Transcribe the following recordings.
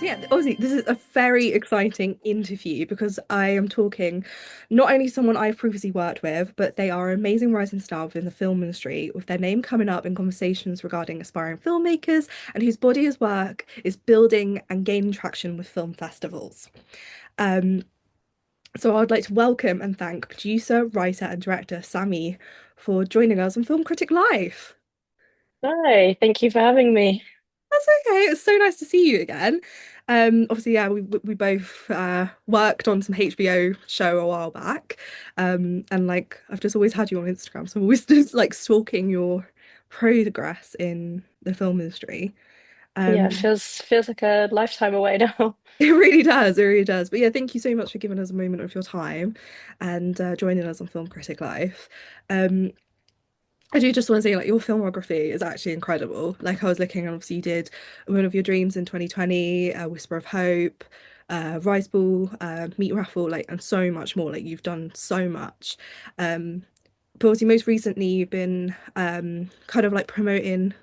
So yeah, obviously this is a very exciting interview because I am talking not only someone I've previously worked with, but they are amazing rising star within the film industry, with their name coming up in conversations regarding aspiring filmmakers and whose body of work is building and gaining traction with film festivals. Um, so I would like to welcome and thank producer, writer, and director Sammy for joining us on Film Critic Live. Hi, thank you for having me. That's okay. It's so nice to see you again. Obviously, yeah, we both worked on some HBO show a while back, and like I've just always had you on Instagram, so I'm always just like stalking your progress in the film industry. Yeah, it Um, feels like a lifetime away now. it really does, it really does. But yeah, thank you so much for giving us a moment of your time and joining us on Film Critic Live. Um, I do just want to say, like, your filmography is actually incredible. Like, I was looking, and obviously, you did One of Your Dreams in 2020, Whisper of Hope, Rise Ball, Meat Raffle, like, and so much more. Like, you've done so much. Um, but obviously, most recently, you've been kind of like promoting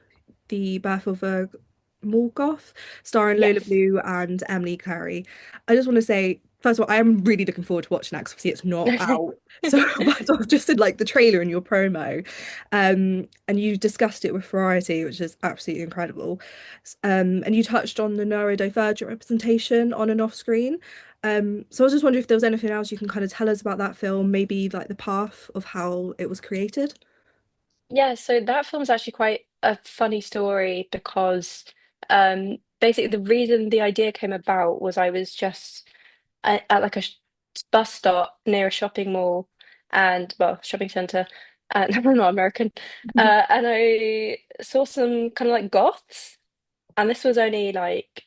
the birth of a Mall Goth, starring Lola Yes. Blue and Emily Clary. I just want to say, first of all, I am really looking forward to watching that because obviously it's not Okay. out. So, but I've just did like the trailer and your promo, and you discussed it with Variety, which is absolutely incredible. And you touched on the neurodivergent representation on and off screen. So I was just wondering if there was anything else you can kind of tell us about that film, maybe like the path of how it was created. Yeah, so that film's actually quite a funny story because basically the reason the idea came about was I was just at like a bus stop near a shopping mall and well, shopping center and I'm not American. And I saw some kind of like goths and this was only like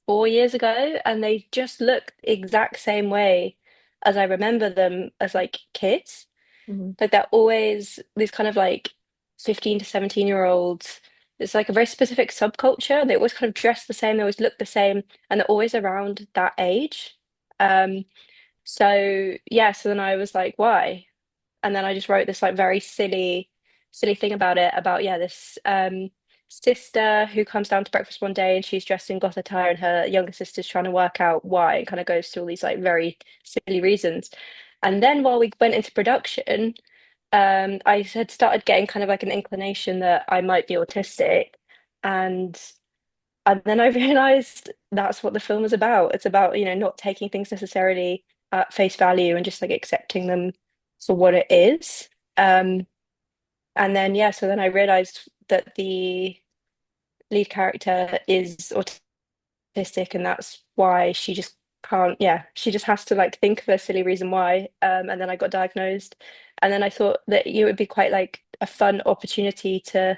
4 years ago, and they just look the exact same way as I remember them as like kids. Mhm. Like they're always these kind of like 15 to 17-year olds. It's like a very specific subculture. They always kind of dress the same, they always look the same, and they're always around that age. Um, so yeah, so then I was like, why? And then I just wrote this like very silly thing about it, about yeah, this sister who comes down to breakfast one day and she's dressed in goth attire and her younger sister's trying to work out why and kind of goes through all these like very silly reasons. And then while we went into production, I had started getting kind of like an inclination that I might be autistic. And and then I realized that's what the film is about. It's about, not taking things necessarily at face value and just like accepting them for what it is. Um, and then yeah, so then I realized that the lead character is autistic, and that's why she just can't, yeah, she just has to like think of a silly reason why. And then I got diagnosed, and then I thought that it would be quite like a fun opportunity to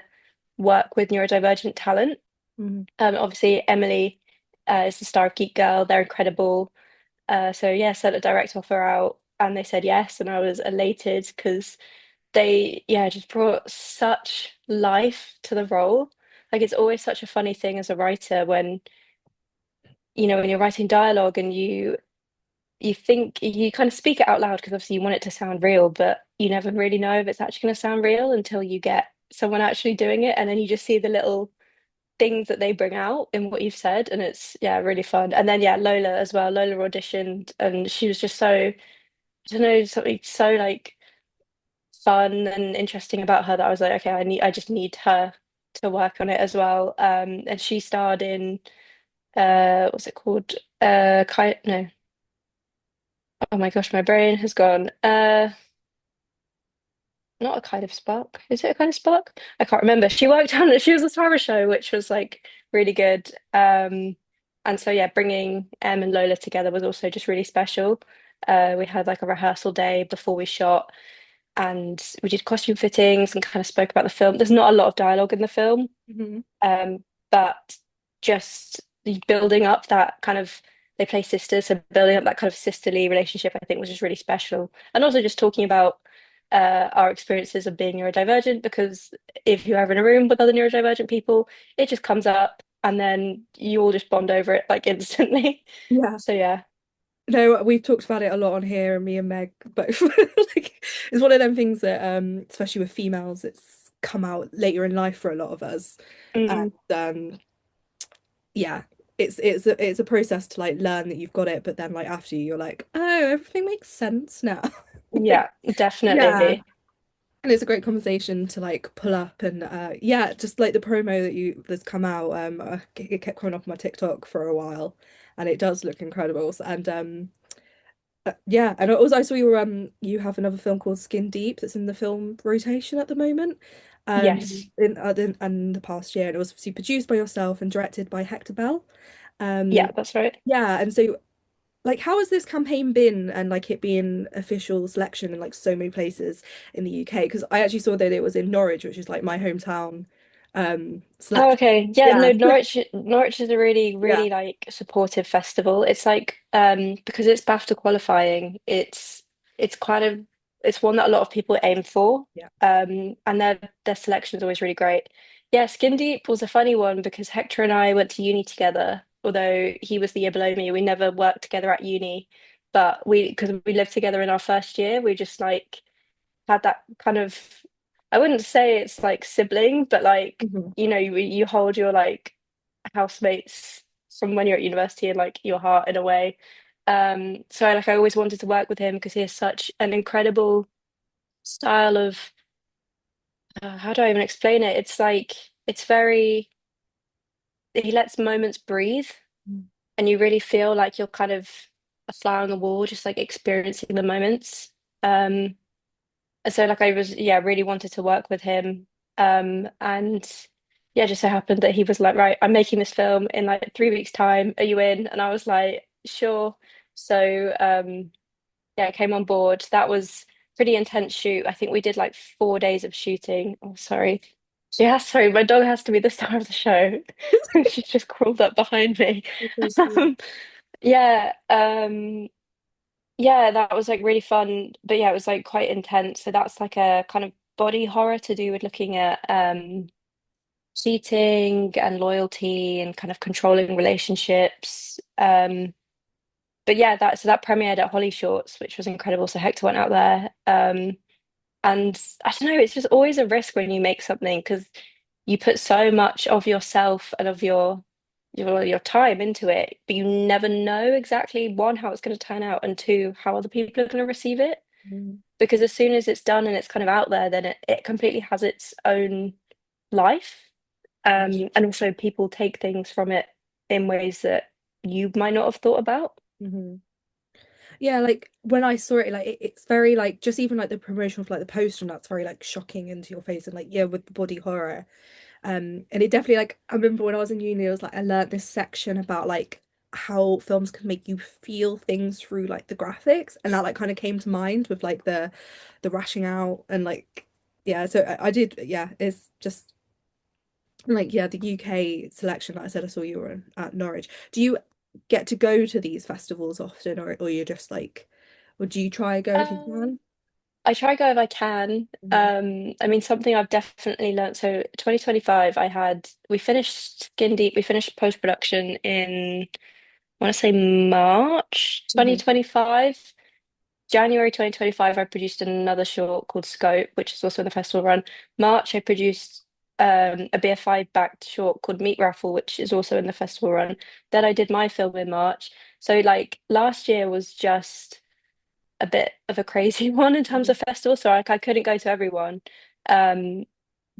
work with neurodivergent talent. Mhm. Obviously, Emily is the star of Geek Girl. They're incredible. So yeah, sent a direct offer out, and they said yes, and I was elated because they, yeah, just brought such life to the role. Like it's always such a funny thing as a writer when, when you're writing dialogue and you think you kind of speak it out loud because obviously you want it to sound real, but you never really know if it's actually going to sound real until you get someone actually doing it, and then you just see the little things that they bring out in what you've said, and it's yeah really fun. And then yeah, Lola as well. Lola auditioned and she was just so, I don't know, something so like fun and interesting about her that I was like, okay, I just need her to work on it as well. And she starred in what's it called, kind no, oh my gosh, my brain has gone. Not a kind of spark. Is it a kind of spark? I can't remember. She worked on it. She was a Tara show, which was like really good. And so yeah, bringing Em and Lola together was also just really special. We had like a rehearsal day before we shot, and we did costume fittings and kind of spoke about the film. There's not a lot of dialogue in the film, Mhm. but just building up that kind of, they play sisters, so building up that kind of sisterly relationship, I think was just really special. And also just talking about our experiences of being neurodivergent, because if you're ever in a room with other neurodivergent people, it just comes up and then you all just bond over it like instantly. Yeah. So yeah. No, we've talked about it a lot on here, and me and Meg both. Like, it's one of them things that, especially with females, it's come out later in life for a lot of us. And Mm. yeah. it's a process to like learn that you've got it, but then like after you're like, oh, everything makes sense now. Like, Yeah, yeah. definitely. And it's a great conversation to like pull up and yeah, just like the promo that you that's come out. It kept coming up on my TikTok for a while, and it does look incredible. And yeah, and also I saw you have another film called Skin Deep that's in the film rotation at the moment. Yes. In the past year, and it was obviously produced by yourself and directed by Hector Bell. Um, Yeah, that's right. yeah, and so like how has this campaign been and like it being official selection in like so many places in the UK? Because I actually saw that it was in Norwich, which is like my hometown Oh, selection. okay. Yeah, Yeah. no, Norwich is a really, Yeah. really like supportive festival. It's like because it's BAFTA qualifying, it's kind of it's one that a lot of people aim for. Yeah. And their selection is always really great. Yeah, Skin Deep was a funny one because Hector and I went to uni together, although he was the year below me. We never worked together at uni, but because we lived together in our first year, we just like had that kind of I wouldn't say it's like sibling, but like Hmm. you hold your like housemates from when you're at university in like your heart in a way. So I always wanted to work with him because he has such an incredible style of how do I even explain it? It's like it's very he lets moments breathe and you really feel like you're kind of a fly on the wall, just like experiencing the moments. Um, so like I was really wanted to work with him and yeah just so happened that he was like right I'm making this film in like 3 weeks time, are you in? And I was like sure. So yeah I came on board. That was pretty intense shoot. I think we did like 4 days of shooting. Oh sorry, yeah sorry, my dog has to be the star of the show. She's just crawled up behind me. It's so sweet. um, yeah yeah, that was like really fun. But yeah, it was like quite intense. So that's like a kind of body horror to do with looking at cheating and loyalty and kind of controlling relationships. But yeah, that premiered at Holly Shorts, which was incredible. So Hector went out there. And I don't know, it's just always a risk when you make something because you put so much of yourself and of your time into it, but you never know exactly one, how it's going to turn out, and two, how other people are going to receive it. Mhm. Because as soon as it's done and it's kind of out there, then it completely has its own life. And also people take things from it in ways that you might not have thought about. Mhm. Yeah, like when I saw it, like it's very like just even like the promotion of like the poster and that's very like shocking into your face and like yeah with the body horror. And it definitely like I remember when I was in uni, I was like I learned this section about like how films can make you feel things through like the graphics, and that like kind of came to mind with like the rashing out and like yeah. So I did yeah. It's just like yeah the UK selection. Like I said, I saw you were at Norwich. Do you get to go to these festivals often, or you're just like, or do you try go if you Um, can? I try go if I can. Mhm. I mean, something I've definitely learned. So 2025, we finished Skin Deep, we finished post-production in, I want to say March Mhm. 2025. January 2025, I produced another short called Scope, which is also in the festival run. March, I produced a BFI backed short called Meat Raffle, which is also in the festival run. Then I did my film in March. So like last year was just a bit of a crazy one in terms Mhm. of festivals. So like I couldn't go to everyone. Um,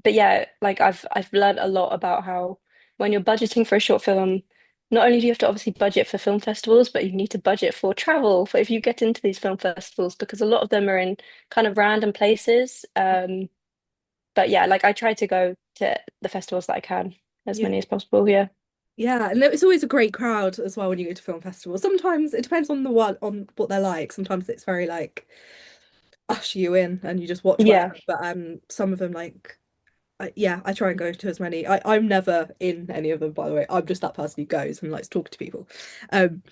but yeah, like I've learned a lot about how when you're budgeting for a short film, not only do you have to obviously budget for film festivals, but you need to budget for travel for if you get into these film festivals because a lot of them are in kind of random places. But yeah, like I try to go to the festivals that I can, as Yeah. many as possible. Yeah. Yeah, and it's always a great crowd as well when you go to film festivals. Sometimes it depends on the one on what they're like. Sometimes it's very like usher you in and you just watch Yeah. whatever. But some of them like yeah, I try and go to as many. I'm never in any of them, by the way. I'm just that person who goes and likes talking to people. Um,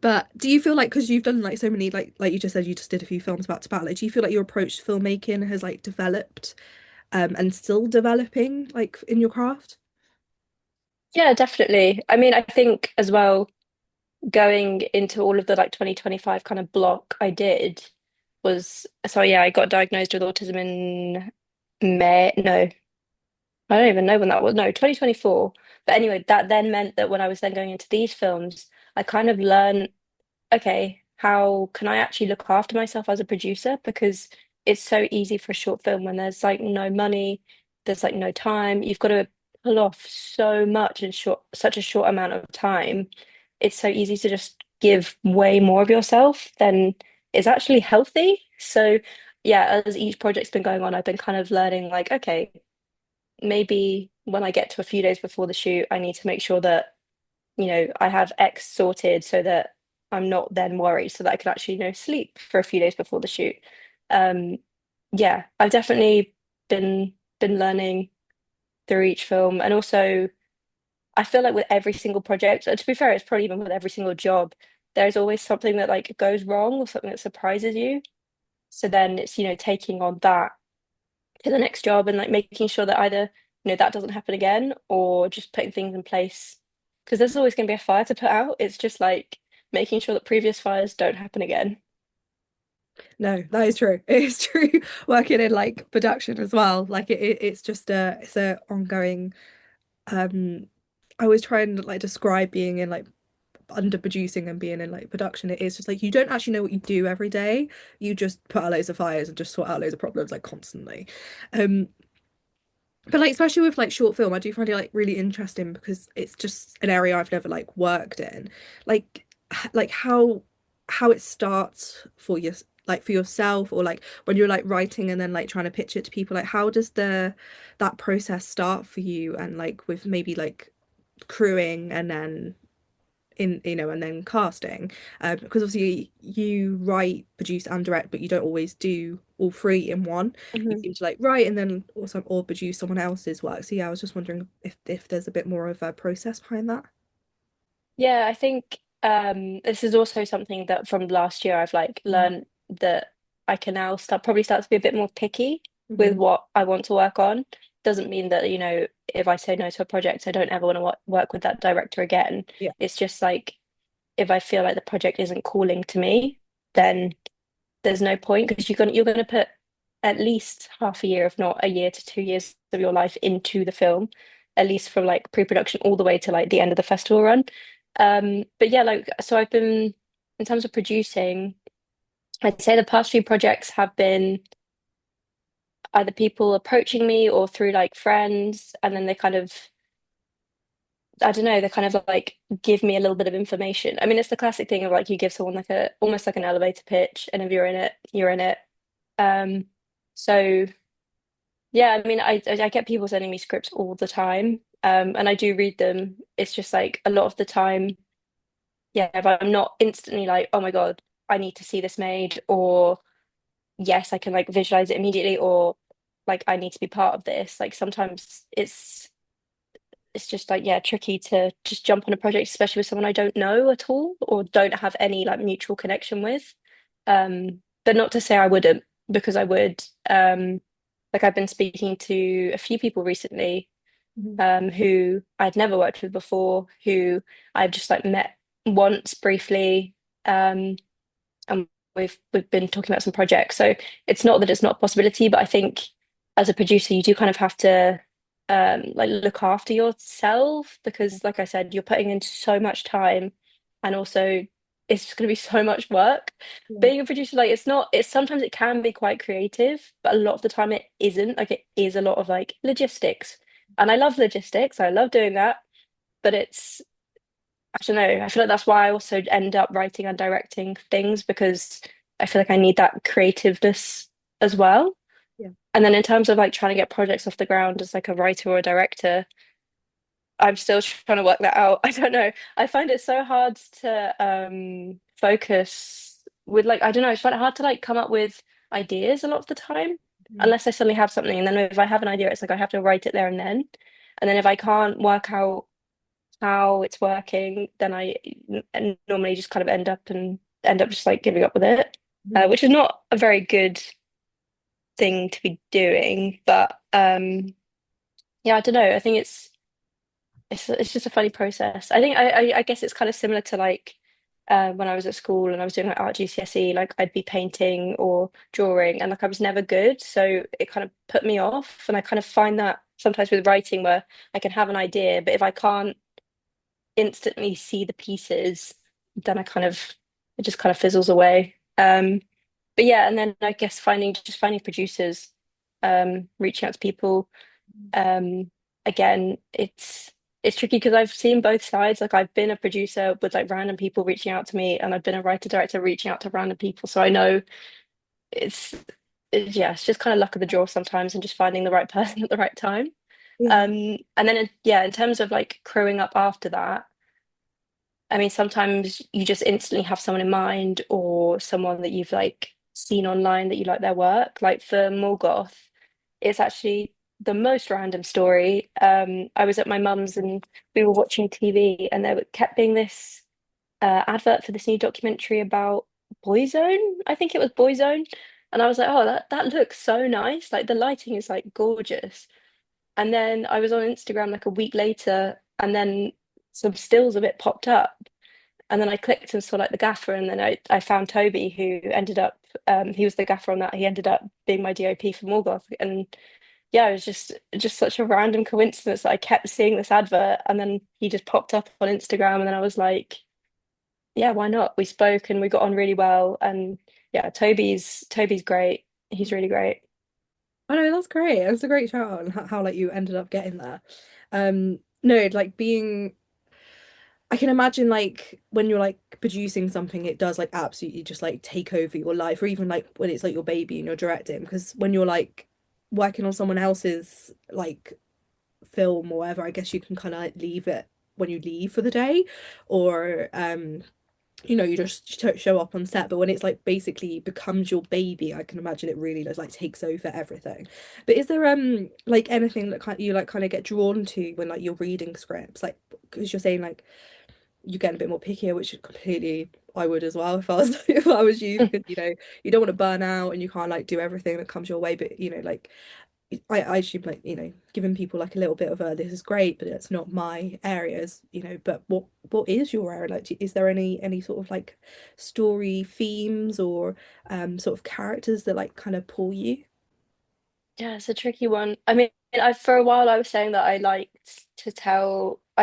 but do you feel like because you've done like so many like you just said you just did a few films back to back, like do you feel like your approach to filmmaking has like developed and still developing like in your craft? Yeah, definitely. I mean, I think as well, going into all of the like 2025 kind of block I did was so yeah, I got diagnosed with autism in May. No, I don't even know when that was. No, 2024. But anyway, that then meant that when I was then going into these films, I kind of learned, okay, how can I actually look after myself as a producer? Because it's so easy for a short film when there's like no money, there's like no time. You've got to pull off so much in such a short amount of time. It's so easy to just give way more of yourself than is actually healthy. So yeah, as each project's been going on, I've been kind of learning like, okay, maybe when I get to a few days before the shoot, I need to make sure that, I have X sorted so that I'm not then worried so that I can actually, sleep for a few days before the shoot. Um, yeah, I've definitely been learning through each film. And also I feel like with every single project, to be fair, it's probably even with every single job, there's always something that like goes wrong or something that surprises you. So then it's, taking on that to the next job and like making sure that either, that doesn't happen again or just putting things in place. Because there's always going to be a fire to put out. It's just like making sure that previous fires don't happen again. No, that is true. It is true. Working in like production as well. Like it's just it's a ongoing um I always try and like describe being in like under producing and being in like production. It is just like you don't actually know what you do every day. You just put out loads of fires and just sort out loads of problems like constantly. Um but like especially with like short film, I do find it like really interesting because it's just an area I've never like worked in. Like like how it starts for you like for yourself or like when you're like writing and then like trying to pitch it to people, like how does the that process start for you and like with maybe like crewing and then in and then casting because obviously you write, produce and direct, but you don't always do all three in one. You Mhm. seem to like write and then also or produce someone else's work. So yeah, I was just wondering if there's a bit more of a process behind that. Yeah, I think this is also something that from last year I've like learned that I can now start to be a bit more picky Mm-hmm. with what I want to work on. Doesn't mean that, if I say no to a project, I don't ever want to work with that director again. Yeah. It's just like if I feel like the project isn't calling to me, then there's no point because you're gonna put at least half a year, if not a year to 2 years of your life into the film, at least from like pre-production all the way to like the end of the festival run. But yeah, like so I've been in terms of producing, I'd say the past few projects have been either people approaching me or through like friends, and then they kind of I don't know, they kind of like give me a little bit of information. I mean, it's the classic thing of like you give someone like a almost like an elevator pitch, and if you're in it, you're in it. Um, so yeah, I mean, I get people sending me scripts all the time, and I do read them. It's just like a lot of the time, yeah, if I'm not instantly like, oh my God, I need to see this made, or yes, I can like visualize it immediately, or like I need to be part of this. Like sometimes it's just like yeah, tricky to just jump on a project, especially with someone I don't know at all or don't have any like mutual connection with. But not to say I wouldn't, because I would. Like I've been speaking to a few people recently, Mhm. who I'd never worked with before, who I've just like met once briefly, and we've been talking about some projects. So it's not that it's not a possibility, but I think as a producer, you do kind of have to like look after yourself because, like I said, you're putting in so much time, and also it's just going to be so much work. Yeah. Being a producer, like it's sometimes it can be quite creative, but a lot of the time it isn't. Like it is a lot of like logistics, and I love logistics. I love doing that, but I don't know. I feel like that's why I also end up writing and directing things because I feel like I need that creativeness as well. Yeah. And then in terms of like trying to get projects off the ground as like a writer or a director, I'm still trying to work that out. I don't know. I find it so hard to focus with like I don't know, I find it hard to like come up with ideas a lot of the time Mhm. unless I suddenly have something. And then if I have an idea, it's like I have to write it there and then. And then if I can't work out how it's working, then I normally just kind of end up just like giving up with it, Mhm. which is not a very good thing to be doing. But yeah, I don't know. I think it's just a funny process. I think I guess it's kind of similar to like when I was at school and I was doing like art GCSE, like I'd be painting or drawing, and like I was never good, so it kind of put me off, and I kind of find that. sometimes with writing where I can have an idea, but if I can't instantly see the pieces, then it just kind of fizzles away. But yeah, and then I guess finding producers, reaching out to people. Um, Again, it's tricky because I've seen both sides. Like I've been a producer with like random people reaching out to me, and I've been a writer director reaching out to random people. So I know it's yeah, it's just kind of luck of the draw sometimes and just finding the right person at the right time. Yeah. And then yeah, in terms of like crewing up after that, I mean, sometimes you just instantly have someone in mind or someone that you've like seen online that you like their work. Like for Mall Goth, it's actually the most random story. I was at my mum's and we were watching TV and there kept being this advert for this new documentary about Boyzone. I think it was Boyzone. And I was like, oh, that looks so nice. Like the lighting is like gorgeous. And then I was on Instagram like a week later, and then some stills of it popped up. And then I clicked and saw like the gaffer, and then I found Toby, who ended up he was the gaffer on that. He ended up being my DOP for Morgoth, and yeah, it was just such a random coincidence that I kept seeing this advert, and then he just popped up on Instagram, and then I was like, yeah, why not? We spoke and we got on really well, and yeah, Toby's great. He's really great. I know that's great. It's a great shout out and how like you ended up getting there. No, like being I can imagine like when you're like producing something, it does like absolutely just like take over your life, or even like when it's like your baby and you're directing, because when you're like working on someone else's like film or whatever, I guess you can kind of like leave it when you leave for the day, or you just show up on set. But when it's like basically becomes your baby, I can imagine it really just like takes over everything. But is there like anything that you like kind of get drawn to when like you're reading scripts, like because you're saying like you get a bit more pickier, which is completely I would as well if I was if I was you, because you don't want to burn out and you can't like do everything that comes your way. But like I assume like giving people like a little bit of a this is great, but it's not my areas. But what is your area? Like, is there any sort of like story themes or sort of characters that like kind of pull you? Yeah, it's a tricky one. I mean, for a while I was saying that I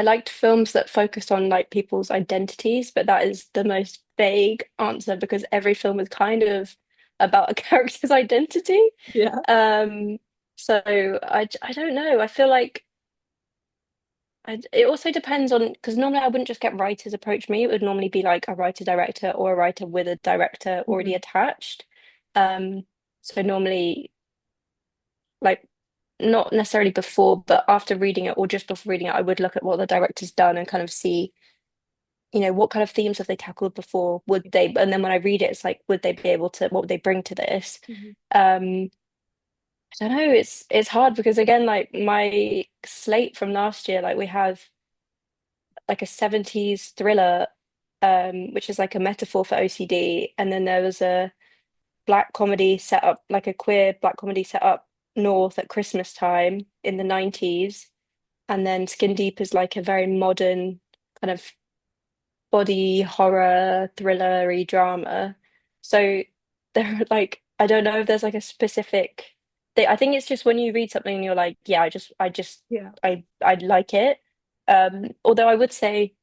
liked films that focused on like people's identities, but that is the most vague answer because every film is kind of about a character's identity. Yeah. Um, so I don't know. I feel like it also depends on because normally I wouldn't just get writers approach me. It would normally be like a writer director or a writer with a director already Mhm. attached. Um, so normally like not necessarily before, but after reading it or just before reading it, I would look at what the director's done and kind of see, what kind of themes have they tackled before? Would they, and then when I read it, it's like, would they be able to, what would they bring to this? Mhm. Um, I don't know, it's hard because again, like my slate from last year, like we have like a 70s thriller, which is like a metaphor for OCD, and then there was a black comedy set up, like a queer black comedy set up north at Christmas time in the 90s. And then Skin Deep is like a very modern kind of body horror, thrillery drama. So there are like, I don't know if there's like a specific thing. I think it's just when you read something and you're like, yeah, Yeah. I like it. Although I would say,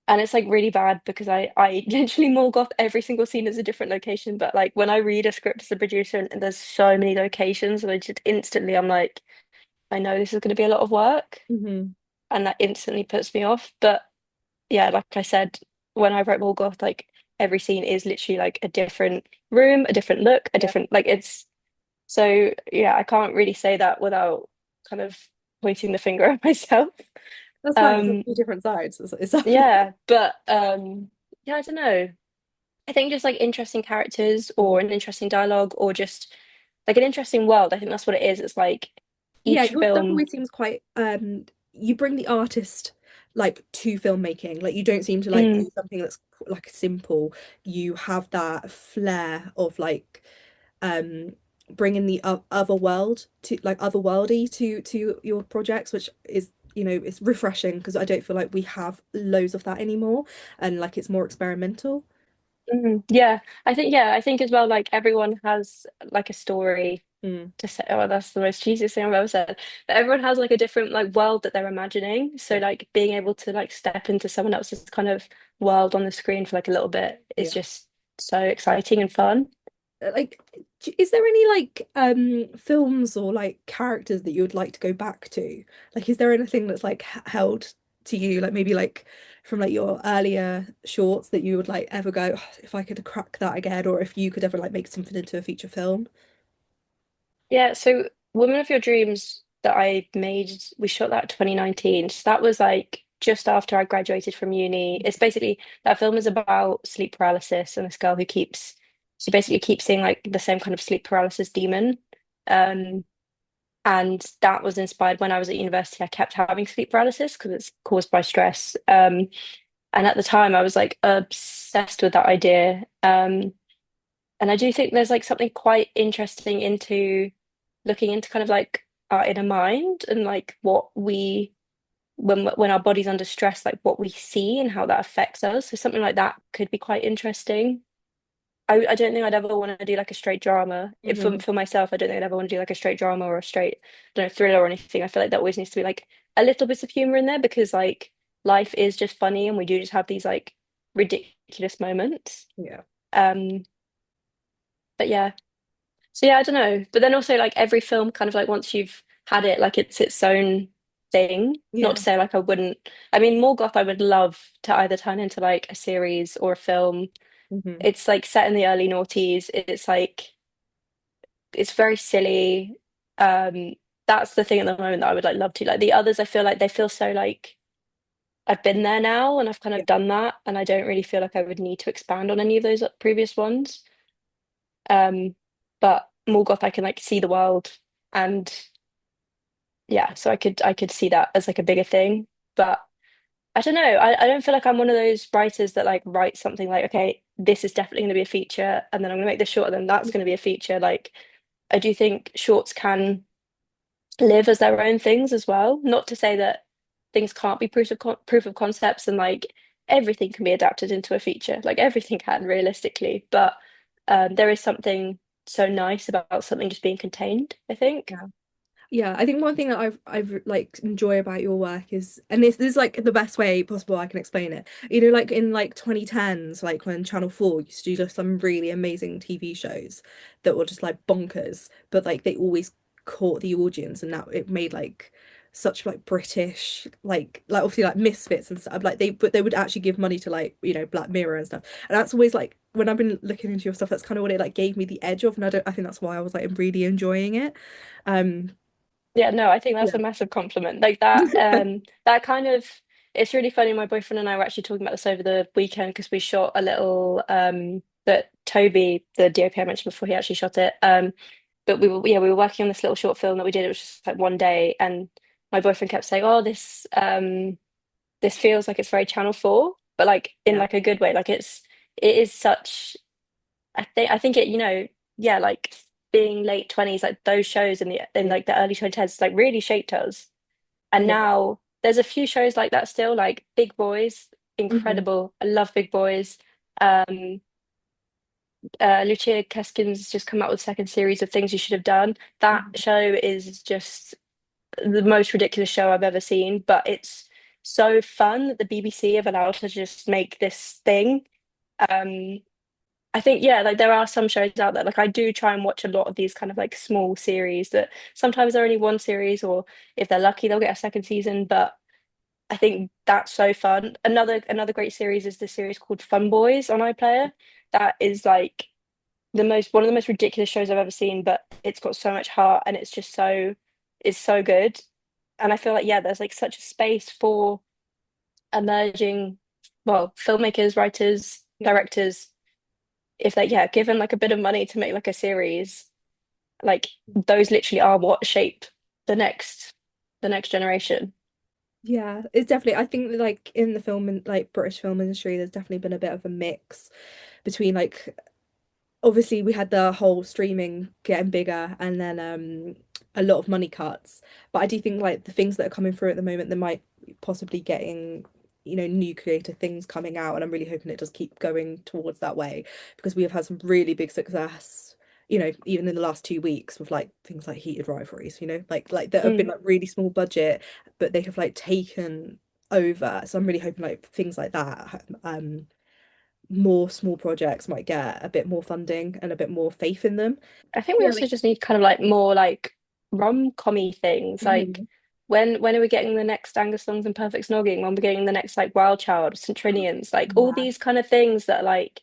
and it's like really bad because I literally more goth every single scene is a different location. But like when I read a script as a producer and there's so many locations, and I just instantly I'm like, I know this is going to be a lot of work, Hmm. and that instantly puts me off. But yeah, like I said, when I wrote Mall Goth, like every scene is literally like a different room, a different look, a Yeah. different like it's so yeah, I can't really say that without kind of pointing the finger at myself. That's fine. It's Um two different sides. It's absolutely. yeah, but yeah, I don't know. I think just like interesting characters or an interesting dialogue or just like an interesting world. I think that's what it is. It's like Yeah, each your stuff film. always seems quite you bring the artist like to filmmaking. Like you don't seem to like Mm, do something that's like simple. You have that flair of like um bringing the other world to like otherworldy to your projects, which is it's refreshing because I don't feel like we have loads of that anymore, and like it's more experimental. yeah, I think as well like everyone has like a story Mm. to say, oh, that's the most cheesiest thing I've ever said. But everyone has like a different like world that they're imagining. So Yeah. like being able to like step into someone else's kind of world on the screen for like a little bit is Yeah. just so exciting and fun. Like, is there any like films or like characters that you would like to go back to? Like, is there anything that's like held to you, like maybe like from like your earlier shorts that you would like ever go, "Oh, if I could crack that again," or if you could ever like make something into a feature film? Yeah, so Woman of Your Dreams that I made, we shot that 2019. So that was like just after I graduated from uni. It's basically that film is about sleep paralysis and this girl who she basically keeps seeing like the same kind of sleep paralysis demon. Um, and that was inspired when I was at university. I kept having sleep paralysis because it's caused by stress. And at the time I was like obsessed with that idea. And I do think there's like something quite interesting into looking into kind of like our inner mind and like what we when our body's under stress, like what we see and how that affects us. So something like that could be quite interesting. I don't think I'd ever want to do like a straight drama. If Hmm. for myself, I don't think I'd ever want to do like a straight drama or a straight, I don't know, thriller or anything. I feel like that always needs to be like a little bit of humor in there because like life is just funny and we do just have these like ridiculous moments. Yeah. Um, but yeah. So yeah, I don't know. But then also like every film kind of like once you've had it, like it's its own thing. Not to Yeah. say like I wouldn't. I mean, Mall Goth I would love to either turn into like a series or a film. Hmm. It's like set in the early noughties. It's like it's very silly. Um, that's the thing at the moment that I would like love to. Like the others, I feel like they feel so like I've been there now and I've kind Yeah. of done that, and I don't really feel like I would need to expand on any of those previous ones. But more goth, I can like see the world, and yeah, so I could see that as like a bigger thing. But I don't know. I don't feel like I'm one of those writers that like write something like, okay, this is definitely going to be a feature, and then I'm going to make this short, and then that's going to be a feature. Like I do think shorts can live as their own things as well. Not to say that things can't be proof of concepts and like everything can be adapted into a feature. Like everything can realistically, but there is something so nice about something just being contained, I think. Yeah. Yeah, I think one thing that I've like enjoy about your work is, and this is like the best way possible I can explain it. You know, like in like 2010s, like when Channel 4 used to do just some really amazing TV shows that were just like bonkers, but like they always caught the audience, and that it made like such like British like obviously like Misfits and stuff. Like they would actually give money to like, you know, Black Mirror and stuff. And that's always like when I've been looking into your stuff, that's kind of what it like gave me the edge of, and I think that's why I was like really enjoying it. Um Yeah, no, I think that's yeah. a massive compliment. Like that, that kind of it's really funny. My boyfriend and I were actually talking about this over the weekend because we shot a little that Toby, the DOP I mentioned before, he actually shot it. But we were working on this little short film that we did. It was just like one day, and my boyfriend kept saying, "Oh, this feels like it's very Channel 4, but like in Yeah. like a good way. Like it is such I think it, you know, yeah, like being late 20s, like those shows in Yeah. like the early 2010s like really shaped us. And Yeah. now there's a few shows like that still, like Big Boys, Hmm. incredible. I love Big Boys. Um Lucia Keskin's just come out with a second series of Things You Should Have Done. That Hmm. show is just the most ridiculous show I've ever seen, but it's so fun that the BBC have allowed her to just make this thing. Um, I think, yeah, like there are some shows out there. Like I do try and watch a lot of these kind of like small series that sometimes they're only one series, or if they're lucky, they'll get a second season. But I think that's so fun. Another great series is this series called Fun Boys on iPlayer. That is like the most one of the most ridiculous shows I've ever seen, but it's got so much heart and it's so good. And I feel like yeah, there's like such a space for emerging, well, filmmakers, writers, Yeah. directors, if they yeah, given like a bit of money to make like a series, like those literally are what shape the next generation. Yeah, it's definitely, I think like in the film and like British film industry, there's definitely been a bit of a mix between like obviously we had the whole streaming getting bigger and then a lot of money cuts. But I do think like the things that are coming through at the moment, they might possibly getting, you know, new creative things coming out, and I'm really hoping it does keep going towards that way because we have had some really big success, even in the last 2 weeks with like things like heated rivalries, like that have been Mm. like really small budget, but they have like taken over. So I'm really hoping like things like that, more small projects might get a bit more funding and a bit more faith in them. I think we Yeah, also like just need kind of like more like rom-commy things. Like mhm. when are we getting the next Angus Thongs and Perfect Snogging? When we're getting the next like Wild Child, Centrinians, like all Yeah. these kind of things that like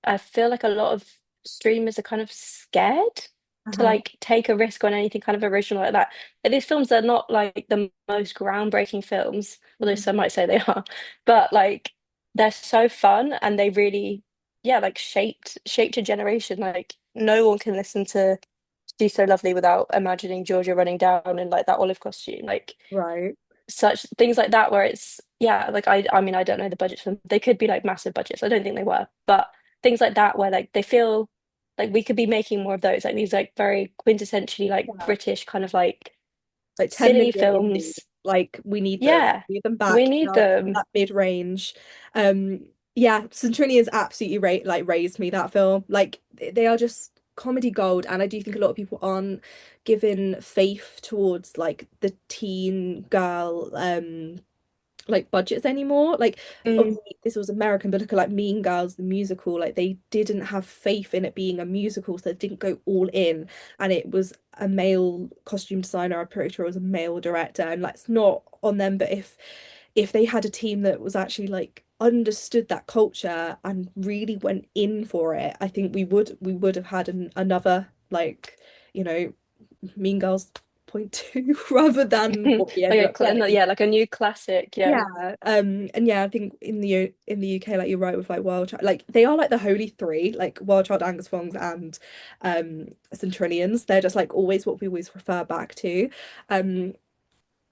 I feel like a lot of streamers are kind of scared to Uh-huh. like take a risk on anything kind of original like that. Like, these films are not like the most groundbreaking films, although Mhm. some might say they are, but like they're so fun and they really, yeah, like shaped a generation. Like no one can listen to She's So Lovely without imagining Georgia running down in like that olive costume. Like Right. such things like that where it's yeah like I mean I don't know the budgets for them. They could be like massive budgets. I don't think they were, but things like that where like they feel like we could be making more of those like these like very quintessentially like Yeah. British kind of like Like 10 silly million indie. films. Like we need them. Yeah, We need them we back in need them. that mid-range. Yeah, Centrinians absolutely raised me that film. Like they are just comedy gold, and I do think a lot of people aren't given faith towards like the teen girl like budgets anymore. Like Mm, obviously this was American, but look at like Mean Girls, the musical, like they didn't have faith in it being a musical, so they didn't go all in. And it was a male costume designer, I'm pretty sure it was a male director, and like it's not on them, but if they had a team that was actually like understood that culture and really went in for it, I think we would have had another like, you know, Mean Girls point two rather than like what we ended up getting. yeah like a new classic. Yeah. Yeah, and yeah, I think in the UK, like you're right with like Wild Child, like they are like the holy three, like Wild Child, Angus Thongs, and Centrillions. They're just like always what we always refer back to. Um,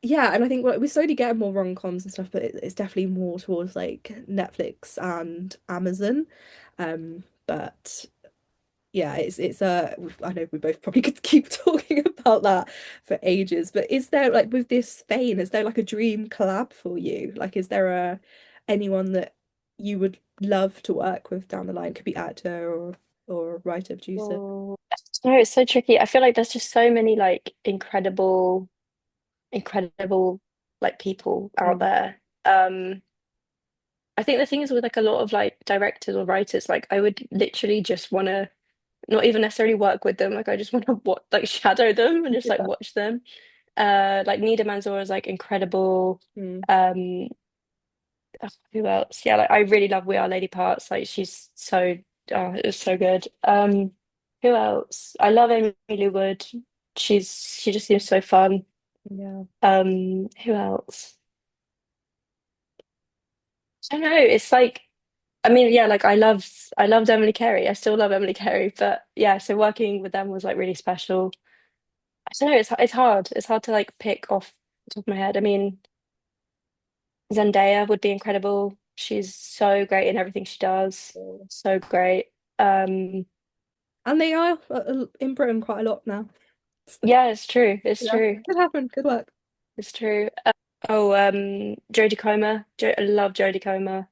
yeah, and I think we're slowly getting more rom-coms and stuff, but it's definitely more towards like Netflix and Amazon. But yeah, I know we both probably could keep talking about that for ages, but is there like with this vein, is there like a dream collab for you? Like is there a anyone that you would love to work with down the line? Could be actor or writer, producer. Oh, no, it's so tricky. I feel like there's just so many like incredible like people out Mm. there. I think the thing is with like a lot of like directors or writers, like I would literally just want to not even necessarily work with them. Like I just want to watch, like shadow them and just like Yeah. watch them. Like Nida Manzoor is like incredible. Mm. Um, who else? Yeah, like I really love We Are Lady Parts. Like she's so, oh, it's so good. Who else? I love Amy Wood. She just seems so fun. Yeah. Who else? I don't know. It's like I mean, yeah, like I loved Emily Carey. I still love Emily Carey, but yeah, so working with them was like really special. I don't know, it's hard. It's hard to like pick off the top of my head. I mean, Zendaya would be incredible. She's so great in everything she does. So great. Um, And they are in Britain quite a lot now. So, yeah, it's true. It's yeah, true. could happen. Good work. It's true. Jodie Comer. I love Jodie Comer.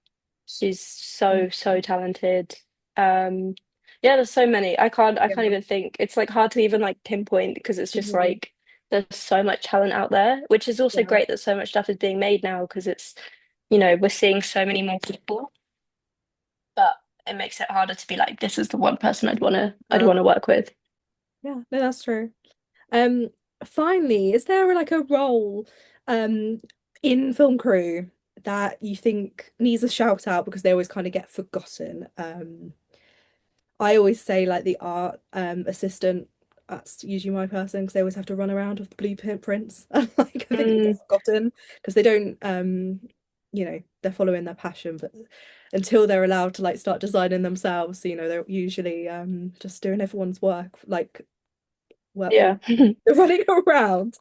She's Mm. so talented. Um, yeah, there's so many. I Yeah. can't even think. It's like hard to even like pinpoint because it's just Mhm. like there's so much talent out there, which is also Yeah. great that so much stuff is being made now because it's, we're seeing so many more people, but it makes it harder to be like, this is the one person I'd Uh, wanna work with. yeah, no, that's true. Um, Finally, is there like a role um in film crew that you think needs a shout out because they always kind of get forgotten? I always say like the art assistant, that's usually my person because they always have to run around with the blueprints. Like I think they Mm, get forgotten because they don't they're following their passion, but until they're allowed to like start designing themselves, they're usually just doing everyone's work for yeah. they're running around.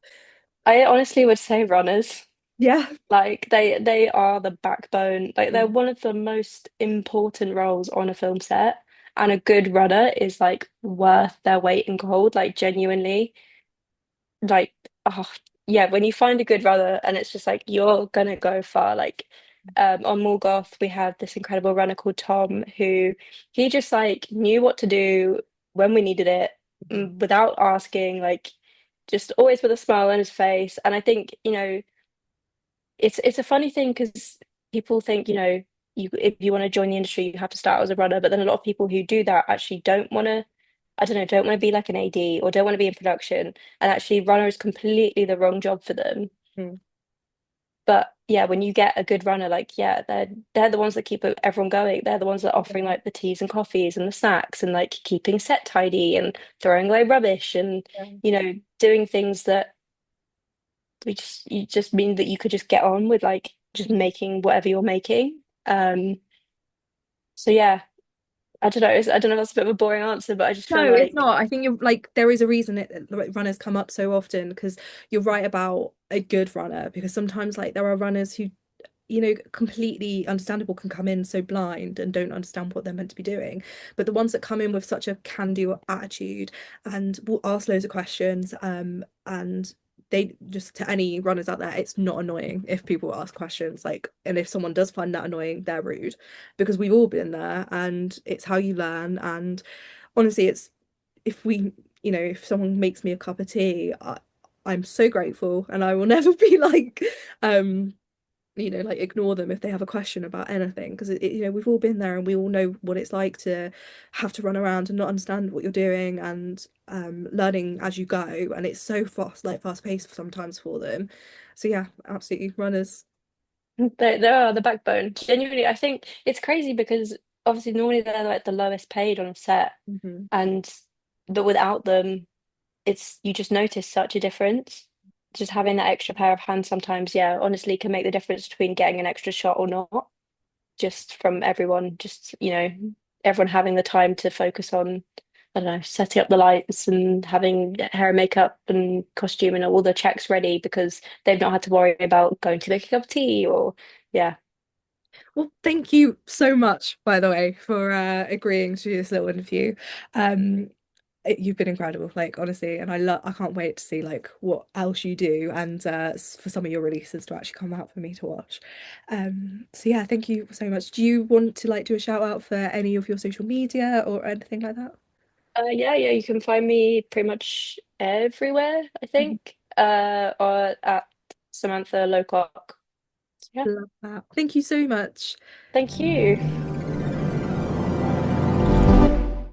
I honestly would say runners. Yeah. Like they are the backbone. Like they're Mm. one of the most important roles on a film set. And a good runner is like worth their weight in gold, like genuinely. Like oh yeah, when you find a good runner and it's just like you're gonna go far. Like on Mall Goth we have this incredible runner called Tom who he just like knew what to do when we needed it, Mhm. without asking, like just always with a smile on his face. And I think, it's a funny thing because people think, you if you want to join the industry, you have to start as a runner. But then a lot of people who do that actually don't want to, I don't know, don't want to be like an AD or don't want to be in production. And actually, runner is completely the wrong job for them. Mm. But yeah, when you get a good runner, like yeah, they're the ones that keep everyone going. They're the ones that are offering Yeah. like the teas and coffees and the snacks and like keeping set tidy and throwing away rubbish and Yeah. doing things that we just you just mean that you could just get on with like just Mhm. making whatever you're making. So yeah, I don't know if that's a bit of a boring answer, but I just feel No, it's like not. I think you're like there is a reason like, runners come up so often because you're right about a good runner because sometimes like there are runners who completely understandable can come in so blind and don't understand what they're meant to be doing. But the ones that come in with such a can-do attitude and will ask loads of questions, and they just to any runners out there, it's not annoying if people ask questions. Like, and if someone does find that annoying, they're rude because we've all been there and it's how you learn. And honestly, it's if we, if someone makes me a cup of tea, I'm so grateful and I will never be like, um, like ignore them if they have a question about anything because we've all been there and we all know what it's like to have to run around and not understand what you're doing and learning as you go and it's so fast like fast paced sometimes for them. So yeah, absolutely runners. they are the backbone. Genuinely, I think it's crazy because obviously normally they're like the lowest paid on a set, Hmm. and but without them, it's you just notice such a difference. Just having that extra pair of hands sometimes, yeah, honestly can make the difference between getting an extra shot or not. Just from everyone, just everyone having the time to focus on, I don't know, setting up the lights and having hair and makeup and costume and all the checks ready because they've not had to worry about going to make a cup of tea or yeah. Well, thank you so much, by the way, for agreeing to do this little interview. um you've been incredible, like honestly, and I can't wait to see like what else you do and for some of your releases to actually come out for me to watch. So yeah, thank you so much. Do you want to like do a shout out for any of your social media or anything like that? Yeah, you can find me pretty much everywhere, I Mhm. think. Or at Samantha Locock. Yeah, Love that. Thank you so much. thank you.